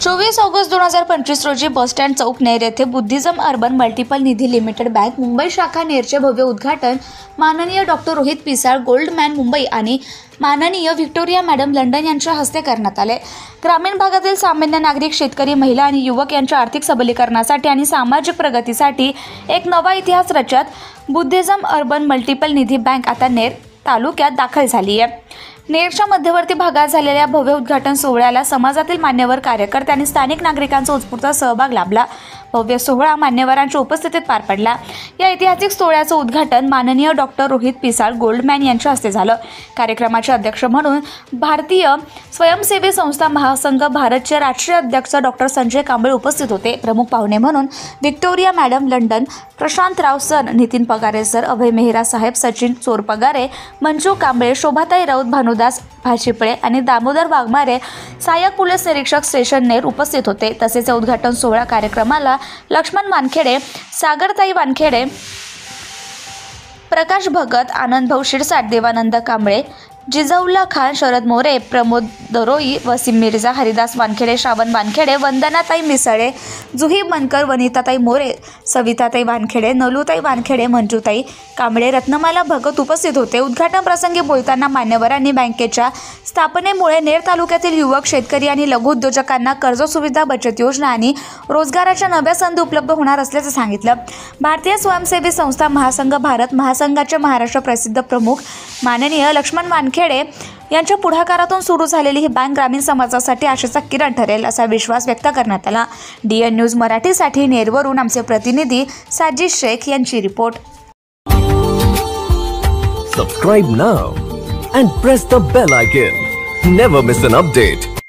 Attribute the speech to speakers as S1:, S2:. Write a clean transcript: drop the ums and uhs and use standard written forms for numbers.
S1: 24 August 2025 रोजी bus stand चौक नेर येथे Buddhism urban multiple निधी limited bank Mumbai शाखा नेरचे भव्य उद्घाटन माननीय डॉक्टर रोहित पिसाळ गोल्डमॅन मुंबई आणि माननीय व्हिक्टोरिया मॅडम लंडन यांच्या हस्ते करण्यात आले। ग्रामीण भागातील सामान्य नागरिक, शेतकरी, महिला आणि युवक यांच्या आर्थिक सबलीकरणासाठी आणि सामाजिक प्रगतीसाठी एक नवा इतिहास रचत बुद्धिझम अर्बन मल्टिपल निधी बँक आता नेर तालुक्यात दाखल झाली आहे। नेरच्या मध्यवर्ती भागात झालेल्या भव्य उद्घाटन सोहळ्याला समाजातील मान्यवर, कार्यकर्ते आणि स्थानिक नागरिकांचा उत्स्फूर्त सहभाग लाभला। भव्य सोहळा मान्यवरांच्या उपस्थितीत पार पडला। या ऐतिहासिक सोहळ्याचं उद्घाटन माननीय डॉक्टर रोहित पिसाळ गोल्डमॅन यांच्या हस्ते झालं। कार्यक्रमाचे अध्यक्ष म्हणून भारतीय स्वयंसेवी संस्था महासंघ भारतचे राष्ट्रीय अध्यक्ष डॉक्टर संजय कांबळे उपस्थित होते। प्रमुख पाहुणे म्हणून Victoria madam London, Prashantrao sir, Nitin Pagare sir, Abhay Mehra saheb, Sachin Chorpagare, Manju Kamble, Shobhatai Raut, Bhanudas Bhajipale आणि दामोदर वाघमारे, सहाय्यक पोलीस निरीक्षक स्टेशन नेर उपस्थित होते। तसेच या उद्घाटन सोहळा कार्यक्रमाला लक्ष्मण वानखेडे, सागरताई वानखेडे, प्रकाश भगत, आनंदभाऊ शिरसाट, देवानंद कांबळे, जिजाऊल्ला खान, शरद मोरे, प्रमोद दरोई, वसीम मिर्झा, हरिदास वानखेडे, श्रावण वानखेडे, वंदनाताई मिसळे, जुही मनकर, वनिताताई मोरे, सविताताई वानखेडे, नलूताई वानखेडे, मंजूताई कांबळे, रत्नमाला भगत उपस्थित होते। उद्घाटन प्रसंगी बोलताना मान्यवरांनी बँकेच्या स्थापनेमुळे नेर तालुक्यातील युवक, शेतकरी आणि लघु उद्योजकांना कर्ज सुविधा, बचत योजना आणि रोजगाराच्या नव्या संधी उपलब्ध होणार असल्याचं सांगितलं। भारतीय स्वयंसेवी संस्था महासंघ भारत महासंघाचे महाराष्ट्र प्रसिद्ध प्रमुख माननीय लक्ष्मण वानखेडे यांच्या पुढाकारातून सुरू झालेली ही बँक ग्रामीण समाजासाठी आशेचा किरण ठरेल असा विश्वास व्यक्त करण्यात आला। DN न्यूज मराठीसाठी नेरवरून आमचे प्रतिनिधी साजिद शेख यांची report.
S2: Subscribe now and press the bell icon. Never miss an update.